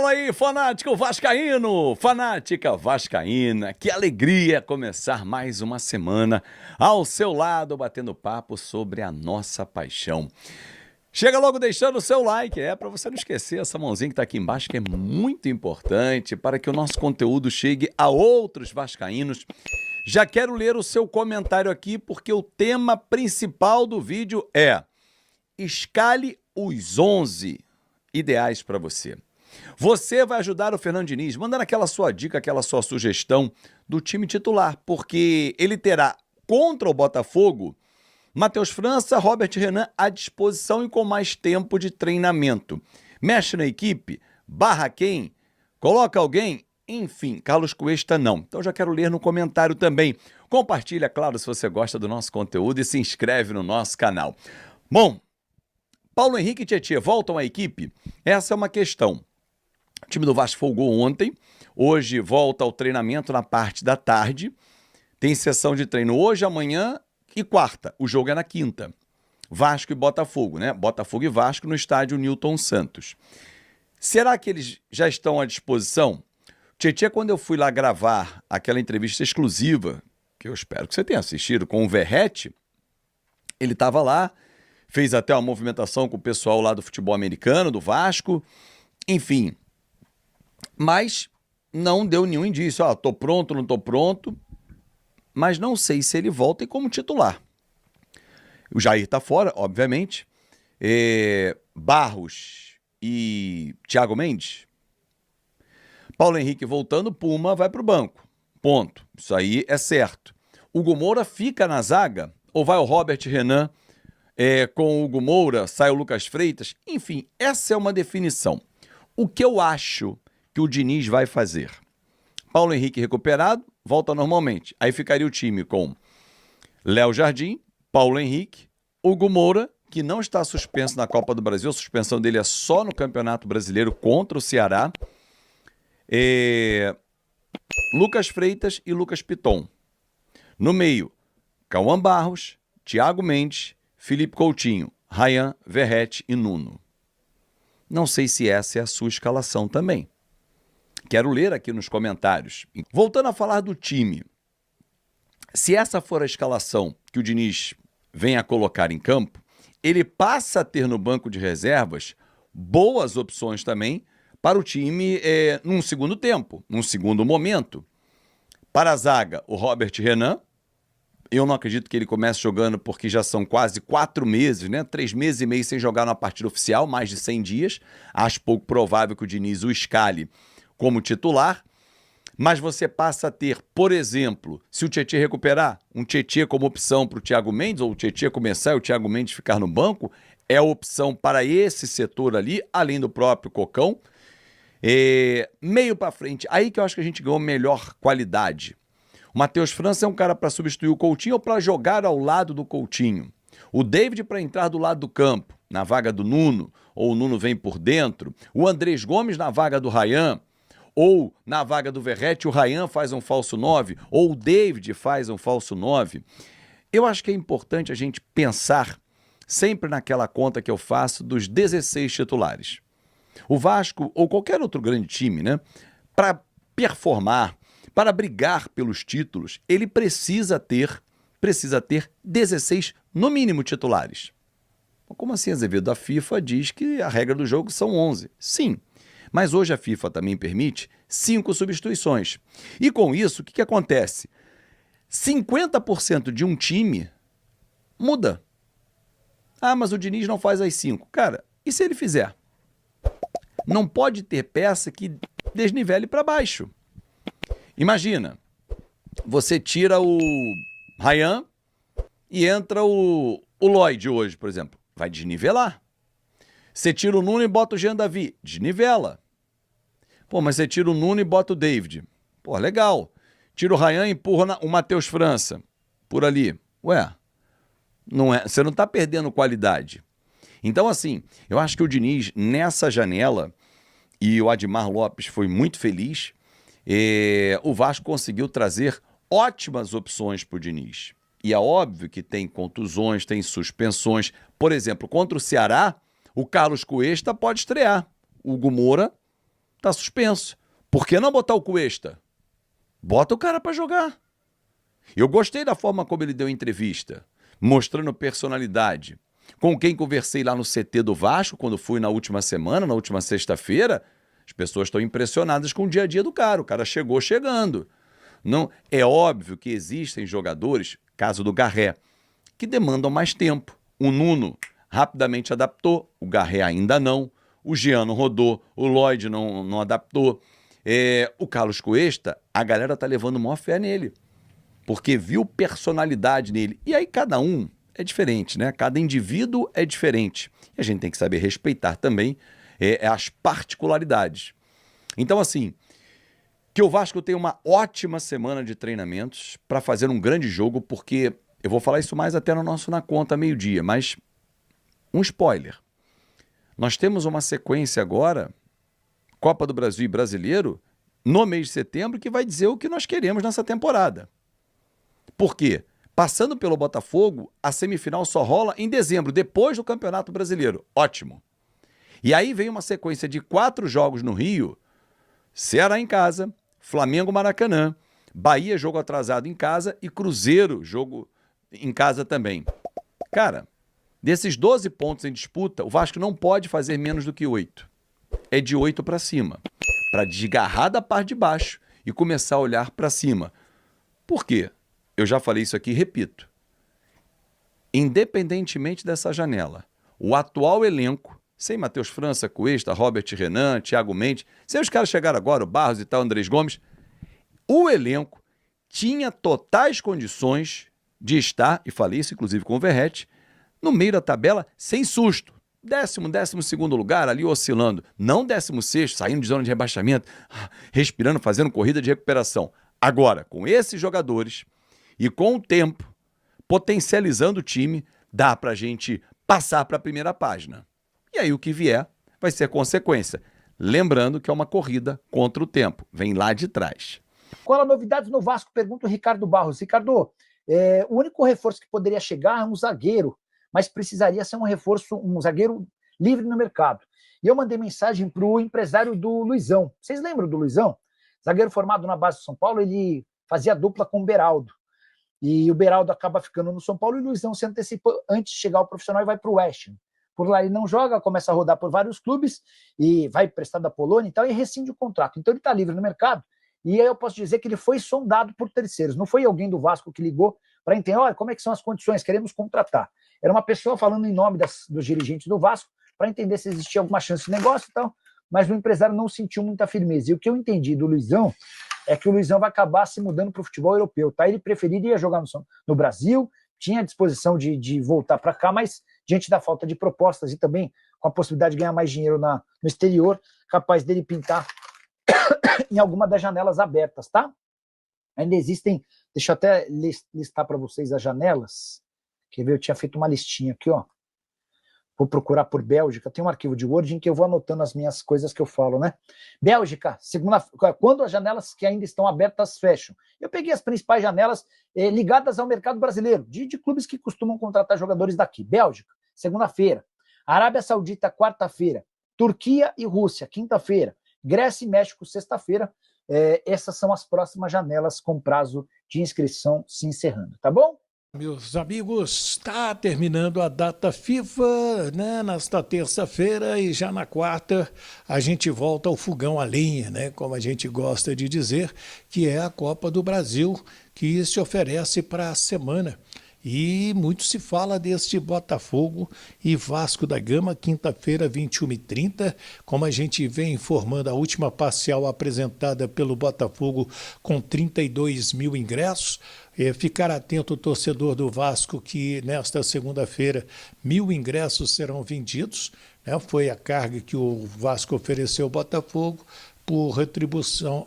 Fala aí, fanático vascaíno, fanática vascaína, que alegria começar mais uma semana ao seu lado, batendo papo sobre a nossa paixão. Chega logo deixando o seu like, para você não esquecer essa mãozinha que está aqui embaixo, que é muito importante para que o nosso conteúdo chegue a outros vascaínos. Já quero ler o seu comentário aqui, porque o tema principal do vídeo é: escale os 11 ideais para você. Você vai ajudar o Fernando Diniz mandando aquela sua dica, aquela sua sugestão do time titular, porque ele terá contra o Botafogo Matheus França, Robert Renan à disposição e com mais tempo de treinamento. Mexe na equipe? Barra quem? Coloca alguém? Enfim, Carlos Cuesta não. Então já quero ler no comentário também. Compartilha, claro, se você gosta do nosso conteúdo e se inscreve no nosso canal. Bom, Paulo Henrique e Tietê voltam à equipe? Essa é uma questão. O time do Vasco folgou ontem, hoje volta ao treinamento na parte da tarde, tem sessão de treino hoje, amanhã e quarta. O jogo é na quinta. Vasco e Botafogo, né? Botafogo e Vasco no estádio Newton Santos. Será que eles já estão à disposição? Tietê, quando eu fui lá gravar aquela entrevista exclusiva, que eu espero que você tenha assistido, com o Verratti, ele estava lá, fez até uma movimentação com o pessoal lá do futebol americano, do Vasco, enfim. Mas não deu nenhum indício. Tô pronto, não tô pronto. Mas não sei se ele volta como titular. O Jair tá fora, obviamente. Barros e Thiago Mendes. Paulo Henrique voltando, Puma vai pro banco. Ponto. Isso aí é certo. Hugo Moura fica na zaga? Ou vai o Robert Renan com o Hugo Moura, sai o Lucas Freitas? Enfim, essa é uma definição. O que eu acho que o Diniz vai fazer? Paulo Henrique recuperado, volta normalmente. Aí ficaria o time com Léo Jardim, Paulo Henrique, Hugo Moura, que não está suspenso na Copa do Brasil, a suspensão dele é só no Campeonato Brasileiro contra o Ceará, Lucas Freitas e Lucas Piton. No meio, Cauã Barros, Thiago Mendes, Felipe Coutinho, Ryan, Verratti e Nuno. Não sei se essa é a sua escalação também. Quero ler aqui nos comentários. Voltando a falar do time, se essa for a escalação que o Diniz vem a colocar em campo, ele passa a ter no banco de reservas boas opções também para o time num segundo tempo, num segundo momento. Para a zaga, o Robert Renan. Eu não acredito que ele comece jogando porque já são quase 4 meses, né? 3 meses e meio sem jogar numa partida oficial, mais de 100 dias. Acho pouco provável que o Diniz o escale como titular. Mas você passa a ter, por exemplo, se o Tietê recuperar, um Tietê como opção para o Thiago Mendes, ou o Tietê começar e o Thiago Mendes ficar no banco, é a opção para esse setor ali, além do próprio Cocão. Meio para frente, aí que eu acho que a gente ganhou melhor qualidade. O Matheus França é um cara para substituir o Coutinho ou para jogar ao lado do Coutinho. O David para entrar do lado do campo, na vaga do Nuno, ou o Nuno vem por dentro. O Andrés Gomes na vaga do Ryan, ou na vaga do Verratti, o Ryan faz um falso 9, ou o David faz um falso 9. Eu acho que é importante a gente pensar sempre naquela conta que eu faço dos 16 titulares. O Vasco, ou qualquer outro grande time, né, para performar, para brigar pelos títulos, ele precisa ter 16, no mínimo, titulares. Como assim, Azevedo? A FIFA diz que a regra do jogo são 11. Sim, mas hoje a FIFA também permite 5 substituições. E com isso, o que acontece? 50% de um time muda. Mas o Diniz não faz as 5. Cara, e se ele fizer? Não pode ter peça que desnivele para baixo. Imagina, você tira o Ryan e entra o Lloyd hoje, por exemplo. Vai desnivelar. Você tira o Nuno e bota o Jean Davi. Desnivela. Mas você tira o Nuno e bota o David. Legal. Tira o Ryan e empurra o Matheus França. Por ali. Não é, você não está perdendo qualidade. Então, assim, eu acho que o Diniz, nessa janela, e o Admar Lopes foi muito feliz, o Vasco conseguiu trazer ótimas opções para o Diniz. E é óbvio que tem contusões, tem suspensões. Por exemplo, contra o Ceará, o Carlos Cuesta pode estrear. O Hugo Moura Tá suspenso. Por que não botar o Cuesta? Bota o cara para jogar. Eu gostei da forma como ele deu entrevista, mostrando personalidade. Com quem conversei lá no CT do Vasco, quando fui na última semana, na última sexta-feira, as pessoas estão impressionadas com o dia a dia do cara. O cara chegou chegando. Não, é óbvio que existem jogadores, caso do Garré, que demandam mais tempo. O Nuno rapidamente adaptou, o Garré ainda não. O Jean não rodou, o Lloyd não adaptou. O Carlos Cuesta, a galera tá levando maior fé nele, porque viu personalidade nele. E aí cada um é diferente, né? Cada indivíduo é diferente. E a gente tem que saber respeitar também as particularidades. Então, assim, que o Vasco tenha uma ótima semana de treinamentos para fazer um grande jogo, porque eu vou falar isso mais até no nosso Na Conta, meio-dia, mas um spoiler. Nós temos uma sequência agora, Copa do Brasil e Brasileiro, no mês de setembro, que vai dizer o que nós queremos nessa temporada. Por quê? Passando pelo Botafogo, a semifinal só rola em dezembro, depois do Campeonato Brasileiro. Ótimo. E aí vem uma sequência de 4 jogos no Rio, Ceará em casa, Flamengo Maracanã, Bahia jogo atrasado em casa e Cruzeiro jogo em casa também. Cara, desses 12 pontos em disputa, o Vasco não pode fazer menos do que 8. É de 8 para cima, para desgarrar da parte de baixo e começar a olhar para cima. Por quê? Eu já falei isso aqui e repito. Independentemente dessa janela, o atual elenco, sem Matheus França, Cuesta, Robert Renan, Thiago Mendes, sem os caras chegaram agora, o Barros e tal, Andrés Gomes, o elenco tinha totais condições de estar, e falei isso inclusive com o Verrete, no meio da tabela sem susto. 12º lugar ali oscilando, não 16º, saindo de zona de rebaixamento, respirando, fazendo corrida de recuperação. Agora, com esses jogadores e com o tempo, potencializando o time, dá pra gente passar para a primeira página. E aí o que vier vai ser consequência. Lembrando que é uma corrida contra o tempo, vem lá de trás. Qual a novidade no Vasco? Pergunta o Ricardo Barros. Ricardo, o único reforço que poderia chegar é um zagueiro, mas precisaria ser um reforço, um zagueiro livre no mercado. E eu mandei mensagem para o empresário do Luizão. Vocês lembram do Luizão? Zagueiro formado na base do São Paulo, ele fazia dupla com o Beraldo. E o Beraldo acaba ficando no São Paulo e o Luizão se antecipa antes de chegar ao profissional e vai para o West Ham. Por lá ele não joga, começa a rodar por vários clubes e vai emprestado da Polônia e tal, e rescinde o contrato. Então ele está livre no mercado. E aí eu posso dizer que ele foi sondado por terceiros. Não foi alguém do Vasco que ligou para entender, olha, como é que são as condições, queremos contratar. Era uma pessoa falando em nome dos dirigentes do Vasco para entender se existia alguma chance de negócio e tal, mas o empresário não sentiu muita firmeza. E o que eu entendi do Luizão é que o Luizão vai acabar se mudando para o futebol europeu, tá? Ele preferiria jogar no Brasil, tinha a disposição de voltar para cá, mas diante da falta de propostas e também com a possibilidade de ganhar mais dinheiro no exterior, capaz dele pintar em alguma das janelas abertas, tá? Ainda existem, deixa eu até listar para vocês as janelas. Quer ver? Eu tinha feito uma listinha aqui, ó. Vou procurar por Bélgica. Tem um arquivo de Word em que eu vou anotando as minhas coisas que eu falo, né? Bélgica, quando as janelas que ainda estão abertas fecham. Eu peguei as principais janelas ligadas ao mercado brasileiro, de clubes que costumam contratar jogadores daqui. Bélgica, segunda-feira. Arábia Saudita, quarta-feira. Turquia e Rússia, quinta-feira. Grécia e México, sexta-feira. Essas são as próximas janelas com prazo de inscrição se encerrando, tá bom? Meus amigos, está terminando a data FIFA, né, nesta terça-feira, e já na quarta a gente volta ao fogão a lenha, né, como a gente gosta de dizer, que é a Copa do Brasil, que se oferece para a semana. E muito se fala deste Botafogo e Vasco da Gama, quinta-feira, 21h30, como a gente vem informando, a última parcial apresentada pelo Botafogo com 32 mil ingressos. Ficar atento o torcedor do Vasco que nesta segunda-feira 1.000 ingressos serão vendidos, né? Foi a carga que o Vasco ofereceu ao Botafogo. Por retribuição,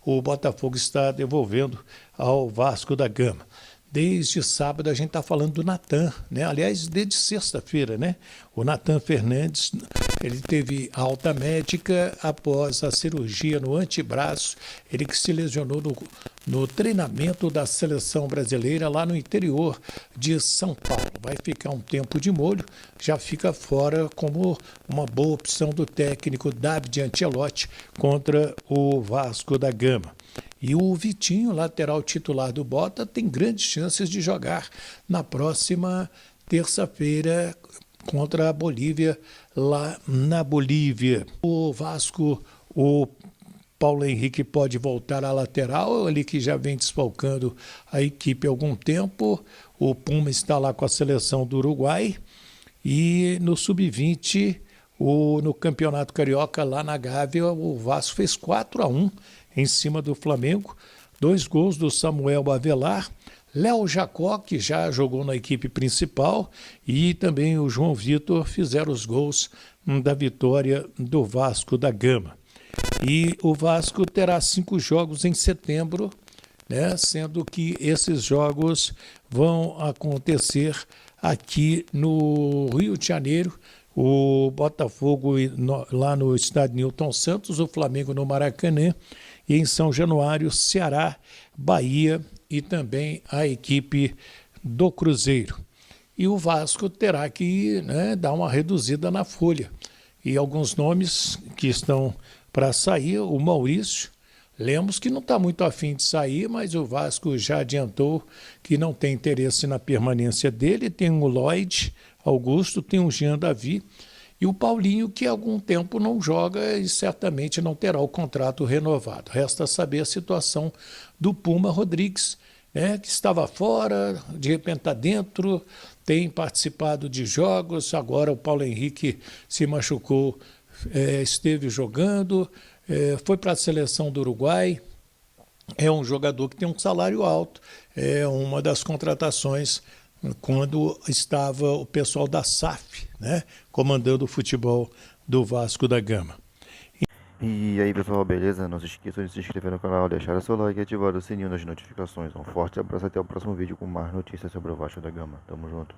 o Botafogo está devolvendo ao Vasco da Gama. Desde sábado a gente está falando do Natan, né? Aliás, desde sexta-feira, né? O Natan Fernandes Ele teve alta médica após a cirurgia no antebraço, ele que se lesionou no treinamento da seleção brasileira lá no interior de São Paulo. Vai ficar um tempo de molho, já fica fora como uma boa opção do técnico David Ancelotti contra o Vasco da Gama. E o Vitinho, lateral titular do Bota, tem grandes chances de jogar na próxima terça-feira contra a Bolívia, lá na Bolívia. O Vasco, o Paulo Henrique pode voltar à lateral, ele que já vem desfalcando a equipe há algum tempo. O Puma está lá com a seleção do Uruguai. E no Sub-20, no Campeonato Carioca, lá na Gávea, o Vasco fez 4-1 em cima do Flamengo. 2 gols do Samuel Avelar. Léo Jacó, que já jogou na equipe principal, e também o João Vitor fizeram os gols da vitória do Vasco da Gama. E o Vasco terá 5 jogos em setembro, né, sendo que esses jogos vão acontecer aqui no Rio de Janeiro, o Botafogo lá no estádio Newton Santos, o Flamengo no Maracanã, e em São Januário, Ceará, Bahia e também a equipe do Cruzeiro. E o Vasco terá que, né, dar uma reduzida na folha. E alguns nomes que estão para sair, o Maurício Lemos, que não está muito afim de sair, mas o Vasco já adiantou que não tem interesse na permanência dele. Tem o Lloyd Augusto, tem o Jean Davi e o Paulinho, que há algum tempo não joga e certamente não terá o contrato renovado. Resta saber a situação do Puma Rodrigues, né, que estava fora, de repente está dentro, tem participado de jogos. Agora o Paulo Henrique se machucou, esteve jogando, foi para a seleção do Uruguai. É um jogador que tem um salário alto, é uma das contratações quando estava o pessoal da SAF, né, comandando o futebol do Vasco da Gama. E aí pessoal, beleza? Não se esqueçam de se inscrever no canal, deixar o seu like e ativar o sininho das notificações. Um forte abraço, até o próximo vídeo com mais notícias sobre o Vasco da Gama. Tamo junto.